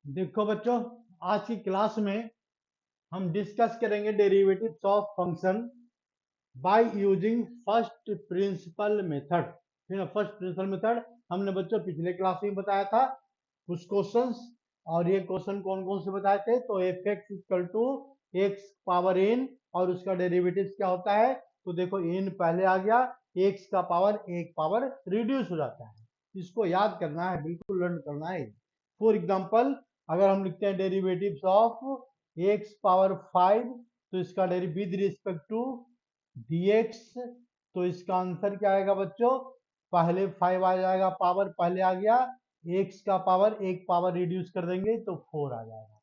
देखो बच्चों, आज की क्लास में हम डिस्कस करेंगे derivatives of function by using first principle method. ठीक है, फर्स्ट प्रिंसिपल मेथड हमने बच्चों पिछले क्लास में बताया था कुछ क्वेश्चंस। और ये क्वेश्चन कौन कौन से बताए थे? तो f x equal to x power n और उसका डेरिवेटिव क्या होता है? तो देखो एन पहले आ गया, एक्स का पावर एक पावर रिड्यूस हो जाता है। इसको याद करना है, बिल्कुल लर्न करना है। फॉर एग्जाम्पल, अगर हम लिखते हैं डेरिवेटिव्स ऑफ एक्स पावर 5, तो इसका derivative with respect to dx, तो इसका आंसर क्या आएगा बच्चों? पहले 5 आ जाएगा, पावर पहले आ गया, x का पावर एक पावर रिड्यूस कर देंगे तो 4 आ जाएगा।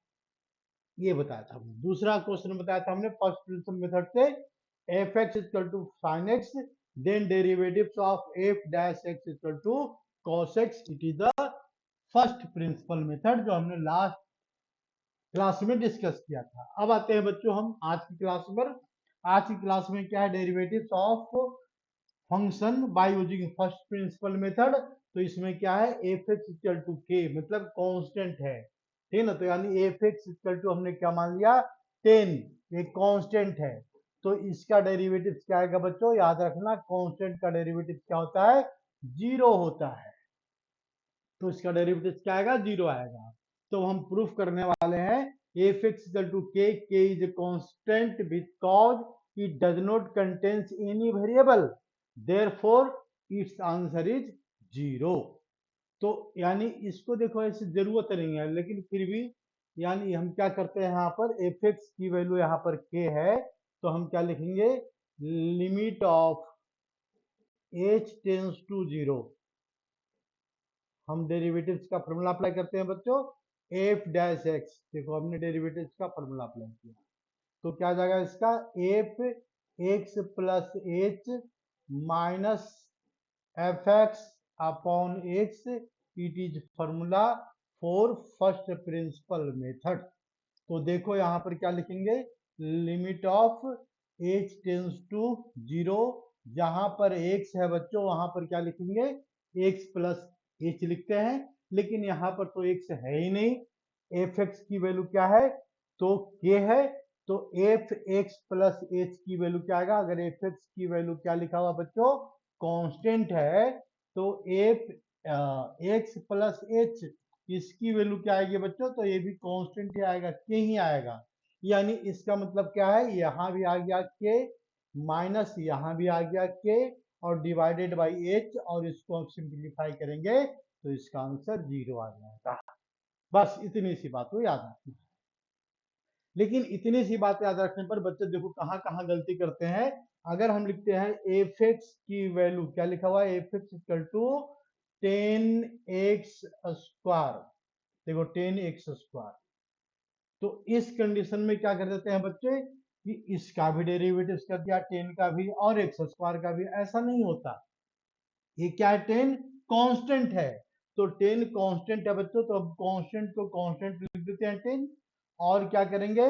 ये बताया था हमने। दूसरा क्वेश्चन बताया था हमने फर्स्ट प्रिंसिपल मेथड से, f x equal to sine x, then derivatives of f dash x equal to cos x. It is the first principle method जो हमने लास्ट क्लास में डिस्कस किया था। अब आते हैं बच्चों हम आज की क्लास पर। आज की क्लास में क्या है? Derivatives of function by using first principle method. तो इसमें क्या है? एफ एक्स इक्वल टू के, मतलब कांस्टेंट है, ठीक है ना। तो यानी एफ एक्स इक्वल टू हमने क्या मान लिया? 10, एक कांस्टेंट है। तो इसका डेरिवेटिव क्या आएगा बच्चों? याद रखना, कांस्टेंट का डेरिवेटिव क्या होता है? जीरो होता है। तो इसका डेरिवेटिव क्या आएगा? जीरो आएगा। तो हम प्रूफ करने वाले हैं एफ एक्स इक्वल टू के is constant because it does not contains any variable, therefore it's answer is zero. तो यानी इसको देखो, ऐसी जरूरत नहीं है, लेकिन फिर भी यानी हम क्या करते हैं, यहाँ पर एफ एक्स की वैल्यू यहाँ पर के है, तो हम क्या लिखेंगे? Limit of h tends to zero. हम डेरिवेटिव्स का फॉर्मूला अप्लाई करते हैं बच्चों, एफ डैश एक्स। देखो हमने डेरिवेटिव्स का फॉर्मूला अप्लाई किया, तो क्या आ जाएगा इसका? F x plus h minus f x upon x, it is formula for first principle method. तो देखो यहाँ पर क्या लिखेंगे? Limit of h tends to zero, जहां पर एक्स है बच्चों वहां पर क्या लिखेंगे? एक्स प्लस एच लिखते हैं, लेकिन यहाँ पर तो एक्स है ही नहीं। एफ एक्स की वैल्यू क्या है? तो के है। तो एफ एक्स प्लस एच की वैल्यू क्या आएगा? अगर एफ एक्स की वैल्यू क्या लिखा हुआ बच्चों? कांस्टेंट है, तो एफ एक्स प्लस एच, इसकी वैल्यू क्या आएगी बच्चों? तो ये भी कांस्टेंट ही आएगा, के ही आएगा। यानी इसका मतलब क्या है? यहाँ भी आ गया के, माइनस यहाँ भी आ गया के, और डिवाइडेड बाई एच, और इसको हम सिंप्लीफाई करेंगे तो इसका आंसर जीरो आ जाएगा। बस इतनी सी बात को याद रखना। लेकिन इतनी सी बात याद रखने पर बच्चे देखो कहाँ कहाँ गलती करते हैं। अगर हम लिखते हैं एफ एक्स की वैल्यू क्या लिखा हुआ है? F x equal to 10x square. देखो 10x स्क्वायर, तो इस कंडीशन में क्या कर देते हैं बच्चे कि इसका भी डेरिवेटिव कर दिया, 10 का भी और एक्स स्क्वायर का भी। ऐसा नहीं होता, ये क्या है? 10 कांस्टेंट है। तो 10 कांस्टेंट है बच्चों, तो अब कांस्टेंट को कांस्टेंट लिख देते हैं 10। और क्या करेंगे?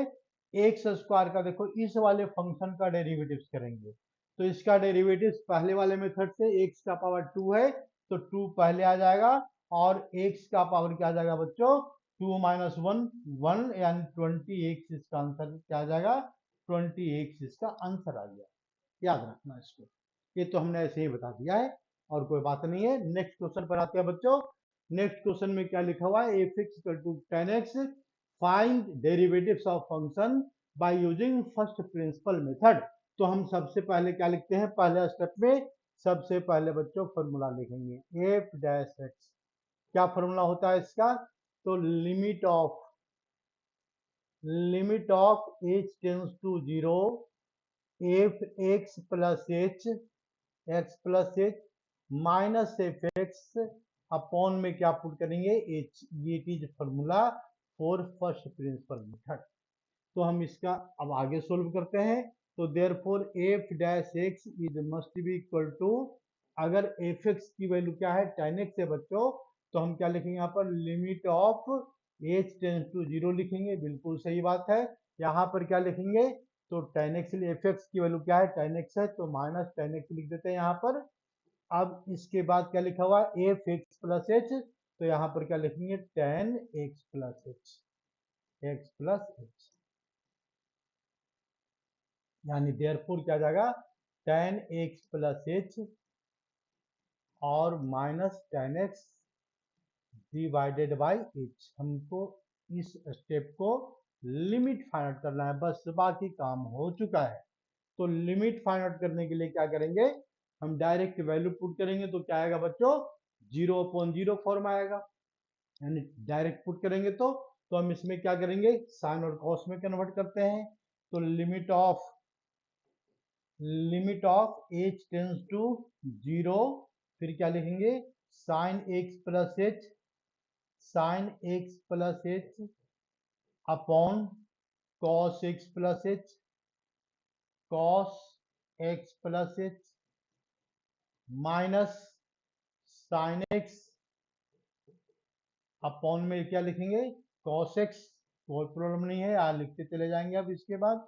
एक्स स्क्वायर का देखो इस वाले फंक्शन का डेरिवेटिव करेंगे, तो इसका डेरिवेटिव पहले वाले मेथड से एक्स का पावर 2 है, तो 2 पहले आ जाएगा, और एक्स का पावर क्या आ जाएगा बच्चों? 2 माइनस 1 1, यानी 20x इसका आंसर क्या आ जाएगा? 20x इसका आंसर आ गया। याद रखना इसको, ये तो हमने ऐसे ही बता दिया है और कोई बात नहीं है। नेक्स्ट क्वेश्चन पर आते हैं बच्चों। नेक्स्ट क्वेश्चन में क्या लिखा हुआ है? F x equal to 10x, find derivatives of function by using first principle method. तो हम सबसे पहले क्या लिखते हैं? पहले स्टेप में सबसे पहले बच्चों फॉर्मूला लिखेंगे एफ डैश एक्स। क्या फॉर्मूला होता है इसका? तो limit of h tends to zero, f x plus h, x plus h minus f x upon में क्या पुट करेंगे? एच। ये is formula for first principle method. तो हम इसका अब आगे सोल्व करते हैं। तो therefore f dash x is must be equal to, अगर एफ एक्स की वैल्यू क्या है? 10x है बच्चों, तो हम क्या लिखेंगे यहाँ पर? Limit of h tends to zero लिखेंगे, बिल्कुल सही बात है। यहाँ पर क्या लिखेंगे? तो 10x, एफ एक्स की वैल्यू क्या है? 10x है, तो माइनस 10x लिख देते हैं यहाँ पर। अब इसके बाद क्या लिखा हुआ है? एफ एक्स प्लस एच, तो यहाँ पर क्या लिखेंगे tan x प्लस एच, यानी देयरफॉर क्या आ जाएगा tan x प्लस एच और minus tan x divided by H. हमको इस स्टेप को लिमिट फाइंड आउट करना है, बस बाकी काम हो चुका है। तो लिमिट फाइंड आउट करने के लिए क्या करेंगे, हम डायरेक्ट वैल्यू पुट करेंगे तो क्या आएगा बच्चों 0/0 फॉर्म आएगा, यानी डायरेक्ट पुट करेंगे तो हम इसमें क्या करेंगे साइन और कॉस में कन्वर्ट करते हैं। तो limit of h tends to 0, फिर क्या लिखेंगे sine x plus h upon cos x plus h minus sine x upon में क्या लिखेंगे cos x, कोई प्रॉब्लम नहीं है यहाँ लिखते चले जाएंगे अब इसके बाद,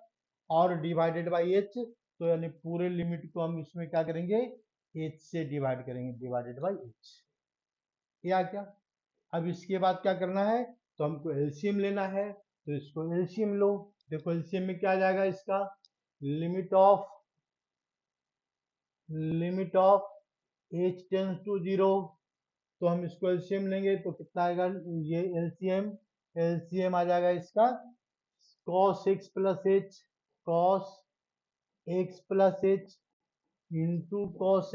और डिवाइडेड बाई एच, तो यानी पूरे लिमिट को हम इसमें क्या करेंगे एच से डिवाइड करेंगे, डिवाइडेड बाई एच। या क्या अब इसके बाद क्या करना है, तो हमको एलसीएम लेना है, तो इसको एलसीएम लो। देखो एलसीएम में क्या आ जाएगा इसका limit of h tends to 0, तो हम इसको एलसीएम लेंगे तो कितना आएगा, ये एलसीएम आ जाएगा इसका cos x plus H into cos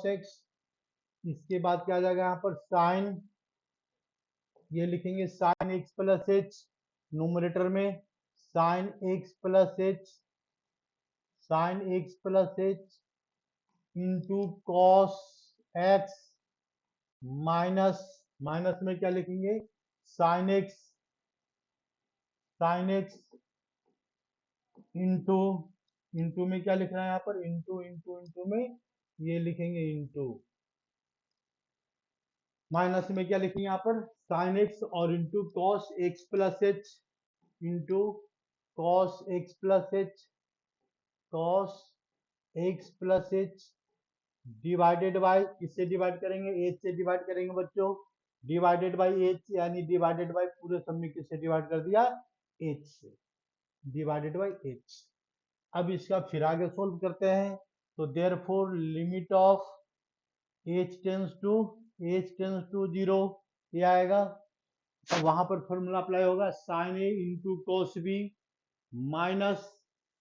x। इसके बाद क्या आ जाएगा यहाँ पर साइन, ये लिखेंगे sine x plus H numerator में, sine x plus H into cos X minus में क्या लिखेंगे साइन एक्स इंटू में क्या लिखना है यहाँ पर इंटू में ये लिखेंगे इंटू, माइनस में क्या लिखेंगे यहाँ पर साइन एक्स और into cos x plus H into cos x plus H divided by, किससे डिवाइड करेंगे एच से डिवाइड करेंगे बच्चों, डिवाइडेड बाई एच, यानी डिवाइडेड बाई पूरे सब में किससे डिवाइड कर दिया एच से, डिवाइडेड बाई एच। अब इसका फिर आगे सोल्व करते हैं, तो therefore limit of h tends to 0 ये आएगा। तो वहां पर फॉर्मूला अप्लाई होगा sine a into cos b minus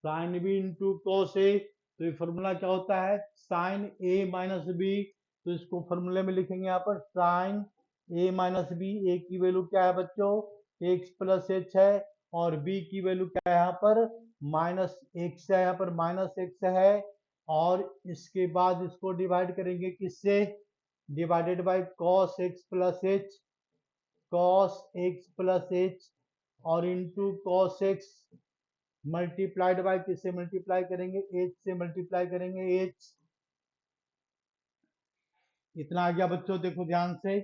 sine b into cos a, तो ये फॉर्मूला क्या होता है साइन ए माइनस बी, तो इसको फॉर्मूले में लिखेंगे यहाँ पर साइन ए माइनस बी, ए की वैल्यू क्या है बच्चों एक्स प्लस एच है, और बी की वैल्यू क्या है यहाँ पर माइनस एक्स है, यहाँ पर माइनस एक्स है, और इसके बाद इसको डिवाइड करेंगे किससे divided by cos x plus h और into cos x multiplied by किससे मल्टीप्लाई करेंगे एच से मल्टीप्लाई करेंगे एच। इतना आ गया बच्चों, देखो ध्यान से।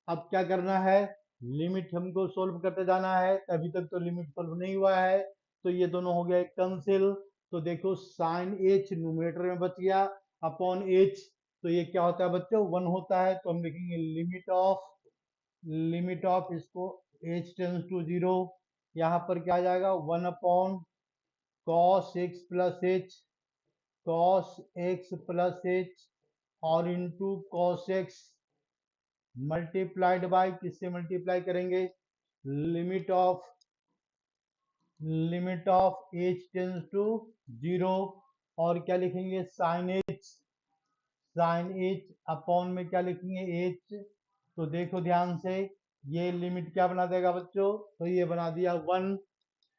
अब क्या करना है, लिमिट हमको सोल्व करते जाना है, अभी तक तो लिमिट सोल्व नहीं हुआ है, तो ये दोनों हो गया कैंसिल। तो देखो साइन एच न्यूमरेटर में बच गया अपॉन एच, तो ये क्या होता है बच्चों 1 होता है, तो हम लिखेंगे लिमिट ऑफ इसको एच टेंस टू 0, यहाँ पर क्या आ जाएगा 1 upon cos x plus h और into cos x multiplied by किससे मल्टीप्लाई करेंगे limit of h tends to 0, और क्या लिखेंगे साइन एच अपॉन में क्या लिखेंगे एच। तो देखो ध्यान से, ये लिमिट क्या बना देगा बच्चों, तो ये बना दिया 1,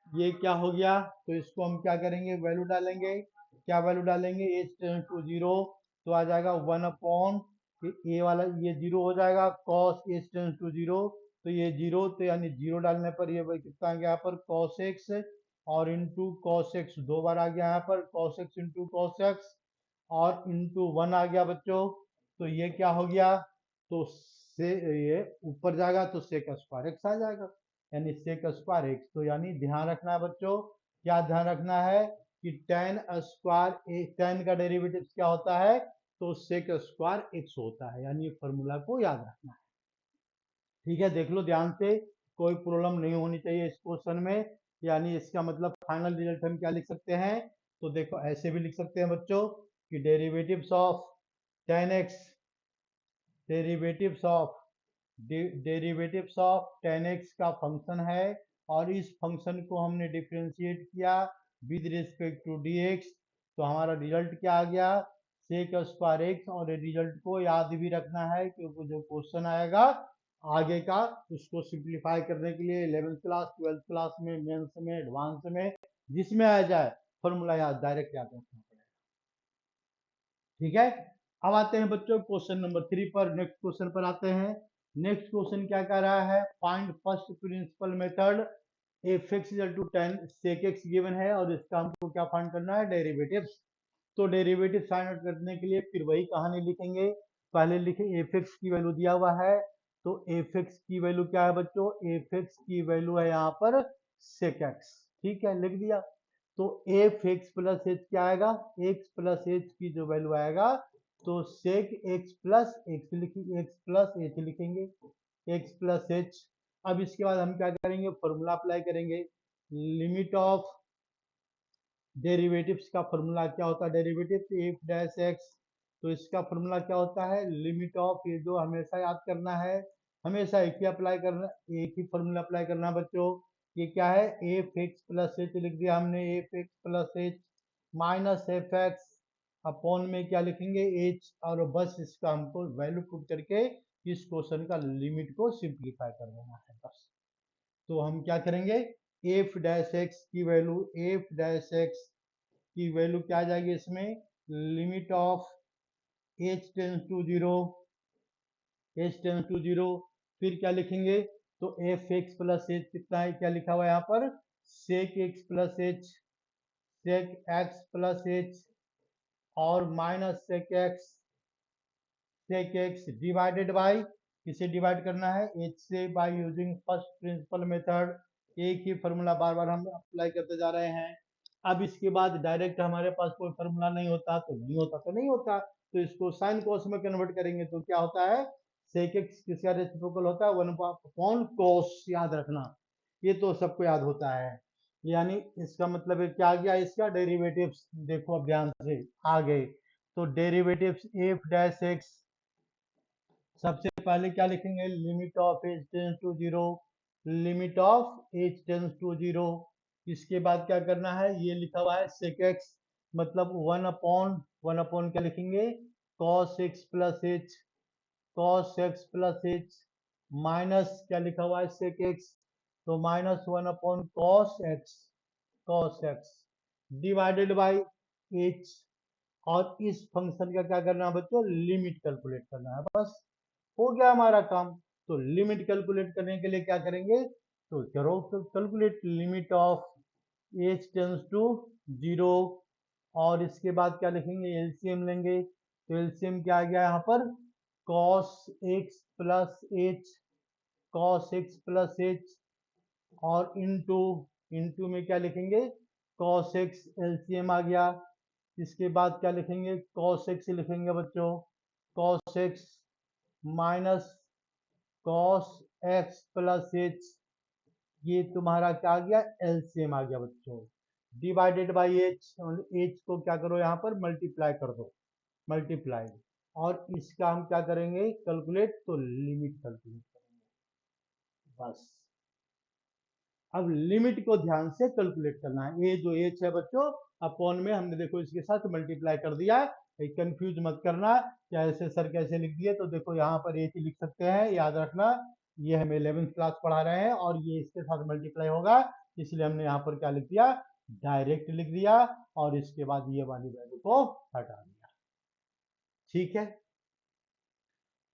ये क्या हो गया, तो इसको हम क्या करेंगे वैल्यू डालेंगे, क्या वैल्यू डालेंगे एच टेंस टू 0, तो आ जाएगा 1 अपॉन ए वाला ये 0 हो जाएगा कॉस एच टेंस टू 0, तो ये 0, तो यानी 0 डालने पर ये कितना आ गया यहाँ पर कॉस एक्स और इंटू कॉस एक्स 2 बार आ गया यहाँ पर cos x into cos x और इंटू 1 आ गया बच्चों, तो ये क्या हो गया, तो से ये ऊपर जाएगा तो सेक स्क्वायर एक्स आ जाएगा, यानी सेक स्क्वायर एक्स। तो यानी ध्यान रखना है बच्चों, क्या ध्यान रखना है कि tan का डेरिवेटिव क्या होता है, तो सेक स्क्वायर एक्स होता है, यानी फॉर्मूला को याद रखना है। ठीक है, देख लो ध्यान से, कोई प्रॉब्लम नहीं होनी चाहिए इस क्वेश्चन में। यानी इसका मतलब फाइनल रिजल्ट हम क्या लिख सकते हैं, तो देखो ऐसे भी लिख सकते हैं बच्चों कि derivatives of 10x, derivatives of derivatives of 10x का फंक्शन है, और इस फंक्शन को हमने डिफरेंशिएट किया विद रिस्पेक्ट टू dx, तो हमारा रिजल्ट क्या आ गया, सेक स्क्वायर एक्स। और रिजल्ट को याद भी रखना है, क्योंकि जो क्वेश्चन आएगा आगे का उसको सिंप्लीफाई करने के लिए 11th क्लास 12th क्लास में, मेंस में, एडवांस में, जिसमें आ जाए फॉर्मूला याद, डायरेक्ट याद रखना पड़ेगा। ठीक है, अब आते हैं बच्चों क्वेश्चन नंबर 3 पर, नेक्स्ट क्वेश्चन पर आते हैं। नेक्स्ट क्वेश्चन क्या कह रहा है, find first principle method f x equal to 10 sec x given है, और इसका हमको क्या फाइंड करना है, डेरिवेटिव्स। तो डेरिवेटिव फाइंड आउट करने के लिए फिर वही कहानी लिखेंगे, पहले लिखे एफ एक्स की वैल्यू दिया हुआ है, तो एफ एक्स की वैल्यू क्या है बच्चों, एफ एक्स की वैल्यू है यहाँ पर सेक एक्स। ठीक है, लिख दिया। तो एफ एक्स प्लस एच क्या आएगा, एक्स प्लस एच की जो वैल्यू आएगा, तो सेक एक्स प्लस एक्स लिखेंगे, एक्स प्लस एच लिखेंगे, एक्स प्लस एच। अब इसके बाद हम क्या करेंगे, फॉर्मूला अप्लाई करेंगे, लिमिट ऑफ डेरिवेटिव्स का फॉर्मूला क्या होता है, डेरिवेटिव एफ डैश एक्स, तो इसका फॉर्मूला क्या होता है, लिमिट ऑफ, ये जो हमेशा याद करना है, हमेशा एक ही अप्लाई करना, एक ही फॉर्मूला अप्लाई करना बच्चों। ये क्या है, एफ एक्स प्लस एच लिख दिया हमने, F x plus h minus f x upon में क्या लिखेंगे, एच, और बस इसका हमको वैल्यू पुट करके इस क्वेश्चन का लिमिट को सिंप्लीफाई कर देना है बस। तो हम क्या करेंगे, एफ डैश एक्स की वैल्यू, एफ डैश एक्स की वैल्यू क्या आ जाएगी इसमें, limit of h tends to zero, h tends to zero, फिर क्या लिखेंगे, तो एफ एक्स प्लस एच कितना है, क्या लिखा हुआ है यहाँ पर, sec x plus h, sec x plus h, और minus sec x, sec x divided by, किसे डिवाइड करना है, एच से, by using first principle method. एक ही फॉर्मूला बार बार हम अप्लाई करते जा रहे हैं। अब इसके बाद डायरेक्ट हमारे पास कोई फॉर्मूला नहीं होता, तो नहीं होता तो नहीं होता, तो इसको साइन कॉस में कन्वर्ट करेंगे, तो क्या होता है, सेक एक्स किसका रेसिप्रोकल होता है, 1/cos कॉस, याद रखना, ये तो सबको याद होता है। यानी इसका मतलब है क्या आ गया, इसका डेरिवेटिव्स, देखो अब ध्यान से आ गए, तो डेरिवेटिव्स एफ डैश एक्स, सबसे पहले क्या लिखेंगे, limit of h tends to zero, limit of h tends to zero. इसके बाद क्या करना है, ये लिखा हुआ है सेक एक्स, मतलब वन अपॉन क्या लिखेंगे, cos x plus h, cos x plus h, minus क्या लिखा हुआ है सेक एक्स, तो minus 1/cos x, cos x divided by h. और इस फंक्शन का क्या करना है बच्चों, लिमिट कैलकुलेट करना है, बस हो गया हमारा काम। तो लिमिट कैलकुलेट करने के लिए क्या करेंगे, तो करो calculate limit of h tends to zero, और इसके बाद क्या लिखेंगे, एलसीएम लेंगे, तो एलसीएम क्या आ गया यहाँ पर, cos x plus H, cos x plus h, और इनटू, इनटू में क्या लिखेंगे, cos x, एलसीएम आ गया। इसके बाद क्या लिखेंगे, cos x लिखेंगे बच्चों, cos x minus cos x plus H, ये तुम्हारा क्या आ गया, एलसीएम आ गया बच्चों, डिवाइडेड बाई एच, एच को क्या करो यहाँ पर मल्टीप्लाई कर दो, मल्टीप्लाई, और इसका हम क्या करेंगे कैलकुलेट, तो लिमिट कैलकुलेट करेंगे बस। अब लिमिट को ध्यान से कैलकुलेट करना है, ये जो एच है बच्चों, अपॉन में हमने देखो इसके साथ मल्टीप्लाई कर दिया, कंफ्यूज मत करना क्या ऐसे सर कैसे लिख दिए, तो देखो यहाँ पर एच लिख सकते हैं, याद रखना ये हमें 11th क्लास पढ़ा रहे हैं, और ये इसके साथ मल्टीप्लाई होगा, इसलिए हमने यहाँ पर क्या लिख दिया, डायरेक्ट लिख दिया, और इसके बाद ये वाली वैल्यू को हटा दिया। ठीक है,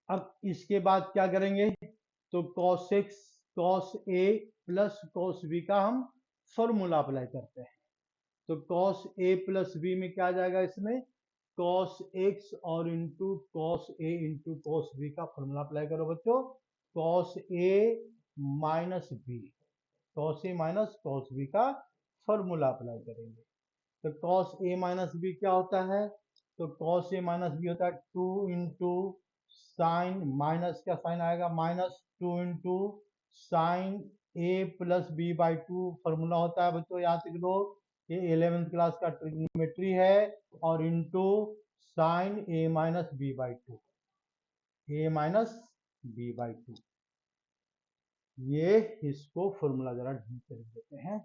अब इसके बाद क्या करेंगे, तो cos x cos a plus cos b का हम फॉर्मूला अप्लाई करते हैं, तो cos a प्लस b में क्या आ जाएगा, इसमें cos x और into cos a into cos b का फॉर्मूला अप्लाई करो बच्चों, cos a minus b, cos a minus cos b का फॉर्मूला अप्लाई करेंगे, तो cos a माइनस b क्या होता है, तो cos a माइनस बी होता है 2 इंटू साइन, माइनस का साइन आएगा minus 2 into sine a plus b by 2 formula होता है बच्चों, याद रख लो ये 11th क्लास का ट्रिग्नोमेट्री है, और into sine a minus b by 2, a minus b by 2, ये इसको फॉर्मूला जरा ढूंढ कर देते हैं,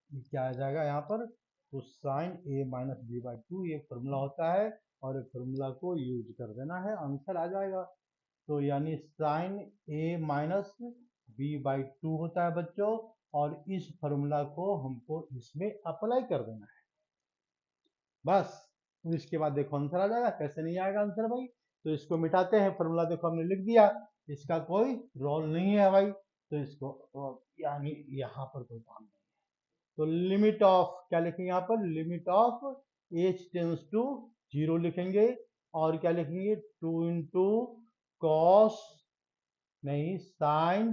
ये क्या आ जाएगा यहाँ पर, तो sine a minus b by 2 ये फॉर्मूला होता है, और ये फॉर्मूला को यूज कर देना है, आंसर आ जाएगा। तो यानी sine a minus b by 2 होता है बच्चों, और इस फॉर्मूला को हमको इसमें अप्लाई कर देना है बस। तो इसके बाद देखो आंसर आ जाएगा, कैसे नहीं आएगा आंसर भाई, तो इसको मिटाते हैं, फॉर्मूला देखो हमने लिख दिया, इसका कोई रोल नहीं है भाई, तो इसको यानी यहाँ पर कोई काम नहीं है, तो लिमिट ऑफ क्या लिखेंगे यहाँ पर, limit of h tends to 0 लिखेंगे, और क्या लिखेंगे 2 इंटू कॉस नहीं साइन,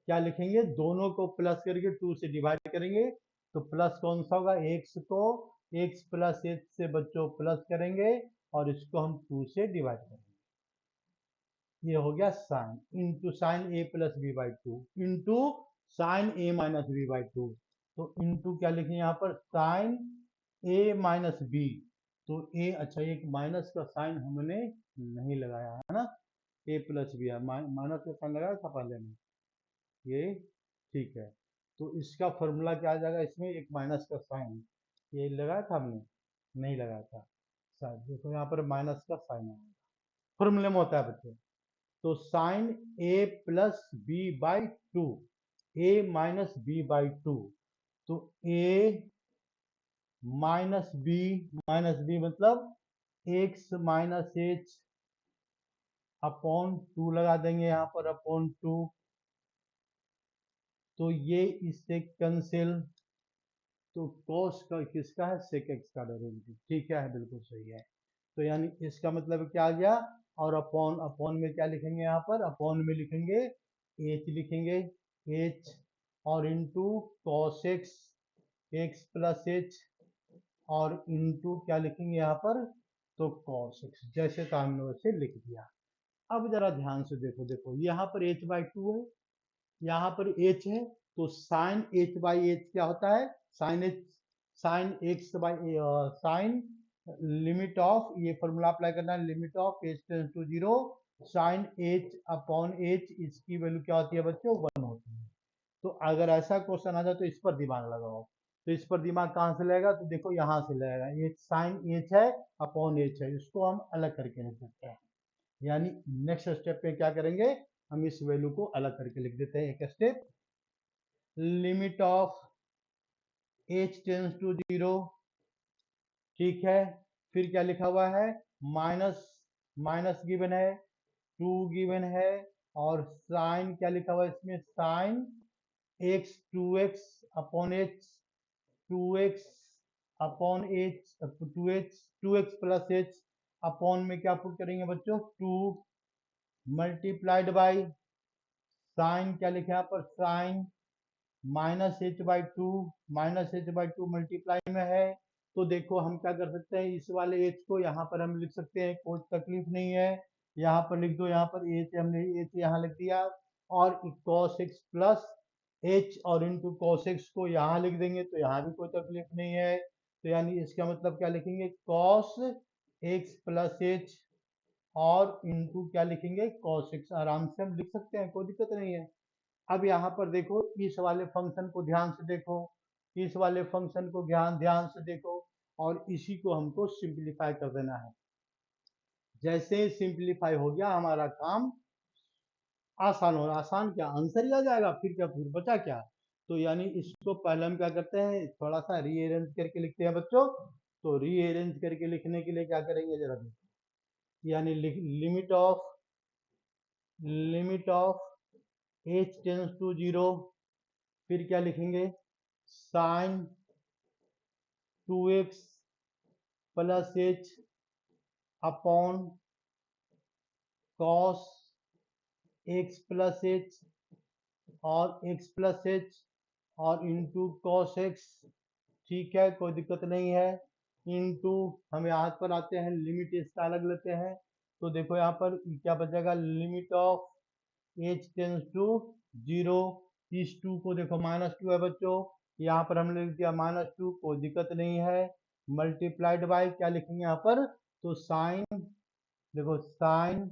क्या लिखेंगे दोनों को प्लस करके 2 से डिवाइड करेंगे, तो प्लस कौन सा होगा, x को x प्लस h से बच्चों प्लस करेंगे, और इसको हम 2 से डिवाइड करेंगे, ये हो गया sine, into sine a plus b by 2 into sine a minus b by 2, तो इंटू क्या लिखेंगे यहाँ पर साइन a माइनस बी, तो a, अच्छा एक माइनस का साइन हमने नहीं लगाया है ना, a प्लस बी है, माइनस का साइन लगाया था पहले में, ये ठीक है, तो इसका फॉर्मूला क्या आ जाएगा, इसमें एक माइनस का साइन ये लगाया था हमने, नहीं लगाया था शायद, देखो यहाँ पर माइनस का साइन आएगा, फॉर्मूले में होता है बच्चों, तो sine a plus b by 2, a minus b by 2, तो a माइनस बी मतलब x माइनस h अपॉन 2 लगा देंगे यहाँ पर अपॉन 2, तो ये इससे कैंसिल, तो cos का किसका है, sec x का डेरिवेटिव, ठीक है बिल्कुल सही है, तो यानी इसका मतलब क्या आ गया, और अपॉन अपॉन में क्या लिखेंगे यहाँ पर, अपॉन में लिखेंगे h लिखेंगे h, और into cos x x plus h, और इंटू क्या लिखेंगे यहाँ पर, तो cos x, जैसे था हमने वैसे लिख दिया। अब जरा ध्यान से देखो, देखो यहाँ पर h बाई 2 है, यहाँ पर h है, तो साइन h बाई h क्या होता है, sine h, sine x by sine, limit of, ये फॉर्मूला अप्लाई करना है, limit of h tends to 0 sine h upon h, इसकी वैल्यू क्या होती है बच्चों 1 होती है, तो अगर ऐसा क्वेश्चन आ जाए तो इस पर दिमाग लगाओ, तो इस पर दिमाग कहाँ से लगेगा, तो देखो यहाँ से लगेगा, ये साइन h है अपॉन h है, इसको हम अलग करके लिख सकते हैं, यानी नेक्स्ट स्टेप पे क्या करेंगे, हम इस वैल्यू को अलग करके लिख देते हैं, एक step, limit of h tends to 0, ठीक है, फिर क्या लिखा हुआ है, माइनस, माइनस गिवन है, 2 गिवन है, और साइन क्या लिखा हुआ है इसमें, sine x 2x upon h, 2x upon h, 2x plus h, upon में क्या पुट करेंगे बच्चों 2 मल्टीप्लाइड बाई साइन, क्या लिखा है यहाँ पर sine minus h by two, minus h by 2 multiply में है, तो देखो हम क्या कर सकते हैं, इस वाले एच को यहाँ पर हम लिख सकते हैं, कोई तकलीफ नहीं है, यहाँ पर लिख दो, यहाँ पर एच हमने एच यहाँ लिख दिया, और cos x प्लस एच, और इंटू cos x को यहाँ लिख देंगे, तो यहाँ भी कोई तकलीफ नहीं है, तो यानी इसका मतलब क्या लिखेंगे, cos x प्लस एच, और इंटू क्या लिखेंगे cos x, आराम से हम लिख सकते हैं, कोई दिक्कत नहीं है। अब यहाँ पर देखो इस वाले फंक्शन को ध्यान से देखो, इस वाले फंक्शन को ध्यान ध्यान से देखो, और इसी को हमको सिंप्लीफाई कर देना है, जैसे ही सिंप्लीफाई हो गया हमारा काम आसान हो, आसान क्या आंसर ही आ जाएगा, फिर क्या, फिर बचा क्या, तो यानी इसको पहले हम क्या करते हैं, थोड़ा सा रीअरेंज करके लिखते हैं बच्चों, तो रीअरेंज करके लिखने के लिए क्या करेंगे जरा देखो, यानी limit of h tends to 0, फिर क्या लिखेंगे sine 2x plus h upon cos x plus h, और x प्लस h, और इंटू कॉस x, ठीक है कोई दिक्कत नहीं है, इंटू, हम यहाँ पर आते हैं लिमिट इसका अलग लेते हैं, तो देखो यहाँ पर क्या बचेगा, limit of h tends to 0, इस 2 को देखो -2 है बच्चों, यहाँ पर हमने लिख दिया -2, कोई दिक्कत नहीं है, मल्टीप्लाइड बाय क्या लिखेंगे यहाँ पर, तो साइन, देखो साइन,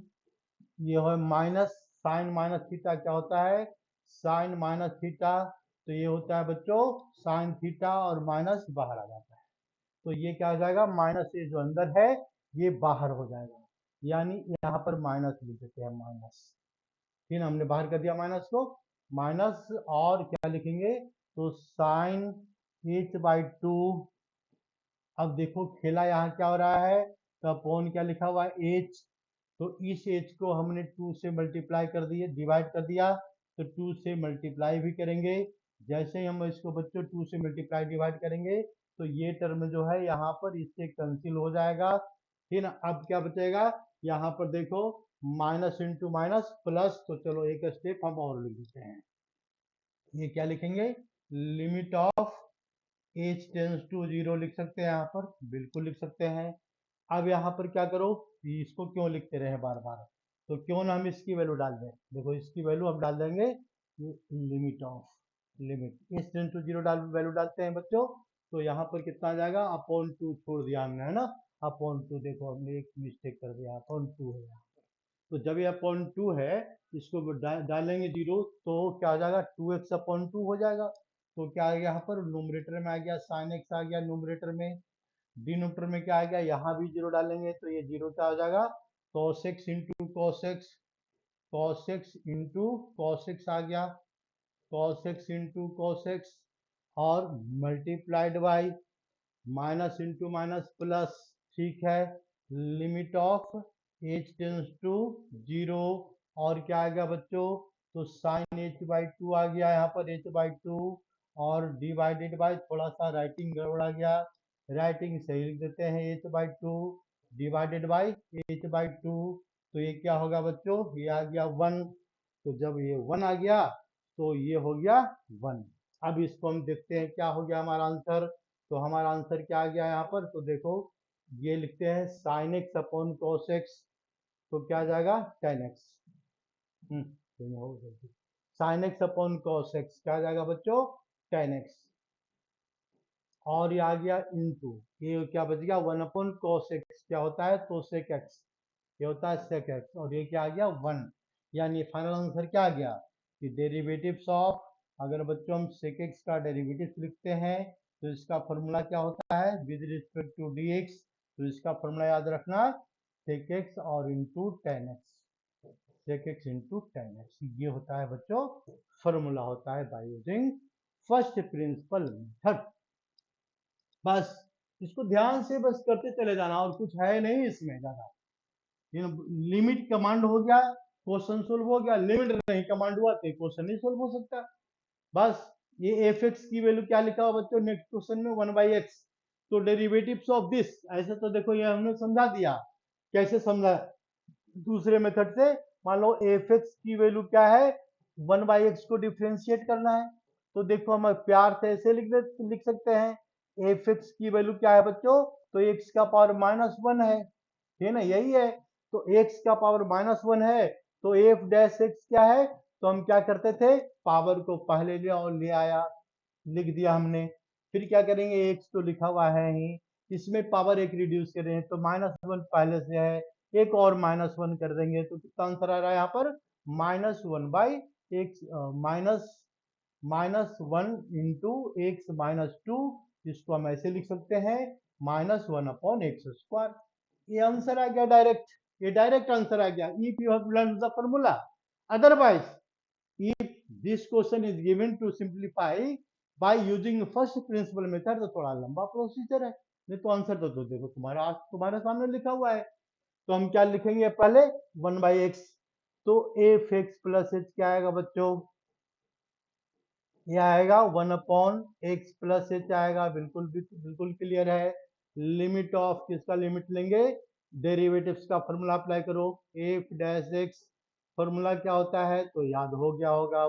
ये है माइनस, साइन माइनस थीटा क्या होता है, साइन माइनस थीटा, तो ये होता है बच्चों साइन थीटा, और माइनस बाहर आ जाता है, तो ये क्या हो जाएगा, माइनस ये जो अंदर है ये बाहर हो जाएगा, यानी यहाँ पर माइनस लिख देते हैं, माइनस, फिर हमने बाहर कर दिया माइनस को, माइनस, और क्या लिखेंगे, तो साइन h/2, अब देखो खेला यहाँ क्या हो रहा है, तो अपॉन क्या लिखा हुआ है h, तो इस h को हमने 2 से मल्टीप्लाई कर दिए, डिवाइड कर दिया, तो 2 से मल्टीप्लाई भी करेंगे, जैसे ही हम इसको बच्चों 2 से मल्टीप्लाई डिवाइड करेंगे, तो ये टर्म जो है यहाँ पर इससे कैंसिल हो जाएगा, फिर अब क्या बचेगा, यहाँ पर देखो माइनस इंटू माइनस प्लस, तो चलो एक स्टेप हम और लिख देते हैं, ये क्या लिखेंगे, limit of h tends to 0 लिख सकते हैं, यहाँ पर बिल्कुल लिख सकते हैं। अब यहाँ पर क्या करो, इसको क्यों लिखते रहे बार बार, तो क्यों ना हम इसकी वैल्यू डाल दें, देखो इसकी वैल्यू हम डाल देंगे, limit of, limit h tends to 0 डाल वैल्यू डालते हैं बच्चों, तो यहाँ पर कितना आ जाएगा, अपॉन 2 छोड़ दिया हमने, है ना, अपॉन 2, देखो हमने एक मिस्टेक कर दिया, अपॉन 2 है यहाँ, तो जब ये अपॉन 2 है, इसको डालेंगे 0, तो क्या हो जाएगा, 2x अपॉन 2 हो जाएगा, तो क्या आ गया यहाँ पर, नोमरेटर में आ गया साइन एक्स आ गया नोमरेटर में, डिनोमिनेटर में क्या आ गया, यहाँ भी 0 डालेंगे, तो ये 0 क्या हो जाएगा, cos x into cos x, cos x into cos x आ गया, cos x into cos x, और multiplied by minus into minus plus, ठीक है, limit of h tends to 0, और क्या आ गया बच्चों, तो साइन h/2 आ गया यहाँ पर, h/2, और डिवाइडेड बाय, थोड़ा सा राइटिंग गड़बड़ा गया, राइटिंग सही लिख देते हैं, h/2 डिवाइडेड बाय h/2, तो ये क्या होगा बच्चों, ये आ गया 1, तो जब ये 1 आ गया, तो ये हो गया 1, अब इसको हम देखते हैं क्या हो गया हमारा आंसर, तो हमारा आंसर क्या आ गया यहाँ पर, तो देखो ये लिखते हैं sign x upon cos x, तो क्या आ जाएगा, ten x, sign x upon cos x क्या आ जाएगा बच्चों, टेन एक्स, और ये आ गया इंटू, ये क्या बच गया, 1 अपॉन कॉस एक्स क्या होता है, तो सेक एक्स, ये होता है सेक एक्स, और ये क्या आ गया 1, यानी फाइनल आंसर क्या आ गया, कि डेरिवेटिव्स ऑफ, अगर बच्चों हम सेक एक्स का डेरिवेटिव्स लिखते हैं, तो इसका फॉर्मूला क्या होता है, with respect to d x, तो इसका फॉर्मूला याद रखना, सेक एक्स और into tan x, sec x into tan x, ये होता है बच्चों फॉर्मूला होता है by using first principle method, बस इसको ध्यान से बस करते चले जाना, और कुछ है नहीं इसमें ज्यादा, लिमिट कमांड हो गया, क्वेश्चन सोल्व हो गया, लिमिट नहीं कमांड हुआ तो क्वेश्चन नहीं सोल्व हो सकता, बस ये एफ एक्स की वैल्यू क्या लिखा हुआ बच्चों, नेक्स्ट क्वेश्चन में 1/x, तो डेरिवेटिव्स ऑफ दिस, ऐसे तो देखो ये हमने समझा दिया, कैसे समझा, दूसरे मेथड से, मान लो एफ एक्स की वैल्यू क्या है, 1/x को डिफ्रेंशिएट करना है, तो देखो हम प्यार से ऐसे लिख सकते हैं, एफ एक्स की वैल्यू क्या है बच्चों, तो एक्स का पावर -1 है ना, यही है, तो एक्स का पावर -1 है, तो एफ डैश एक्स क्या है, तो हम क्या करते थे, पावर को पहले लिया और ले आया, लिख दिया हमने, फिर क्या करेंगे, एक्स तो लिखा हुआ है ही, इसमें पावर एक रिड्यूस करें, तो -1 पहले से है, एक और -1 कर देंगे, तो कितना आंसर आ रहा है यहाँ पर, -1/x, -1 इंटू एक्स -2, इसको हम ऐसे लिख सकते हैं, -1/x², ये आंसर आ गया डायरेक्ट, ये डायरेक्ट आंसर आ गया, if you have learn the formula, otherwise if this question is given to simplify by using first principle method, तो थोड़ा लंबा प्रोसीजर है, नहीं तो आंसर तो देखो तुम्हारे सामने लिखा हुआ है, तो हम क्या लिखेंगे पहले, 1/x, तो एफ एक्स प्लस एच क्या आएगा बच्चों, ये आएगा 1/x प्लस एच आएगा, बिल्कुल बिल्कुल क्लियर है, लिमिट ऑफ, किसका लिमिट लेंगे, डेरिवेटिव्स का फॉर्मूला अप्लाई करो, एफ डैश एक्स, फॉर्मूला क्या होता है, तो याद हो गया होगा,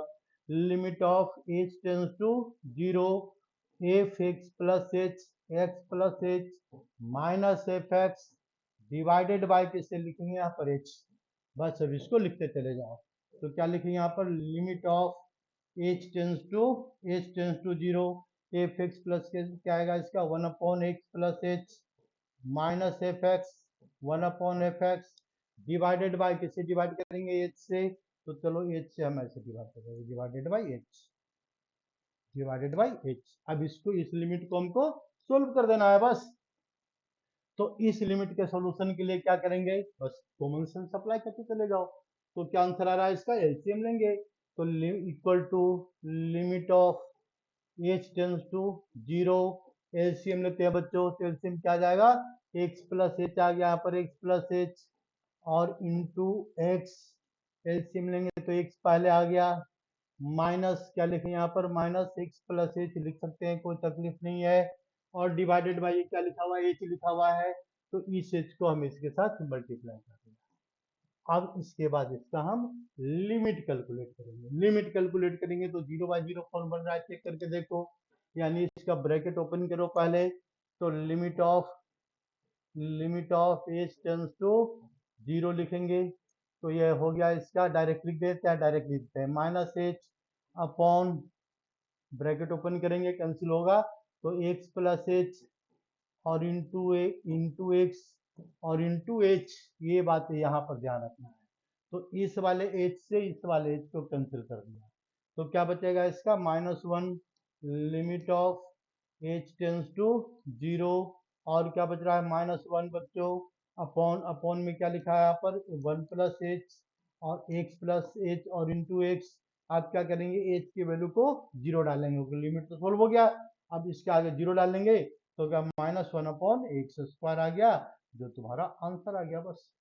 limit of h tends to 0, f x plus h, x plus h minus f x divided by किससे लिखेंगे यहाँ पर एच। बस अब इसको लिखते चले जाओ। तो क्या लिखेंगे यहाँ पर, limit of h tends to zero f x plus के क्या आएगा इसका 1/x plus h minus f x 1/f(x) divided by किससे डिवाइड करेंगे, एच से। तो चलो एच से हम ऐसे डिवाइड करेंगे, डिवाइडेड बाई एच। अब इसको, इस लिमिट को हमको सोल्व कर देना है बस। तो इस लिमिट के सॉल्यूशन के लिए क्या करेंगे, बस कॉमन सेंस अप्लाई करते चले जाओ। तो क्या आंसर आ रहा है इसका, एलसीएम लेंगे। तो equal to limit of h tends to zero, LCM लेते हैं बच्चों। तो एलसीएम क्या आ जाएगा, एक्स प्लस एच आ गया यहाँ पर, एक्स प्लस एच और इंटू एक्स। एलसीएम लेंगे तो एक्स पहले आ गया, माइनस क्या लिखें यहाँ पर, माइनस एक्स प्लस एच लिख सकते हैं, कोई तकलीफ नहीं है। और डिवाइडेड बाई क्या लिखा हुआ है, एच लिखा हुआ है। तो इस एच को हम इसके साथ मल्टीप्लाई कर देंगे। अब इसके बाद इसका हम लिमिट कैलकुलेट करेंगे। लिमिट कैलकुलेट करेंगे तो 0/0 फॉर्म बन रहा है, चेक करके देखो। यानी इसका ब्रैकेट ओपन करो पहले। तो limit of h tends to zero लिखेंगे। तो ये हो गया इसका, डायरेक्ट लिख देते हैं, डायरेक्ट लिखते हैं minus H upon bracket open करेंगे, कैंसिल होगा। तो एक्स प्लस एच और इंटू एक्स और इंटू एच, ये बात यहाँ पर ध्यान रखना है। तो इस वाले एच से इस वाले एच को कैंसिल कर दिया। तो क्या बचेगा इसका, -1 limit of h tends to zero. और क्या बच रहा है, -1 बच्चों अपॉन अपॉन में क्या लिखा है यहाँ पर, 1 प्लस एच और एक्स प्लस एच और इंटू एक्स। आप क्या करेंगे, एच की वैल्यू को जीरो डालेंगे, लिमिट तो सोल्व हो गया। अब इसके आगे जीरो डालेंगे तो क्या, -1/x² आ गया, जो तुम्हारा आंसर आ गया बस।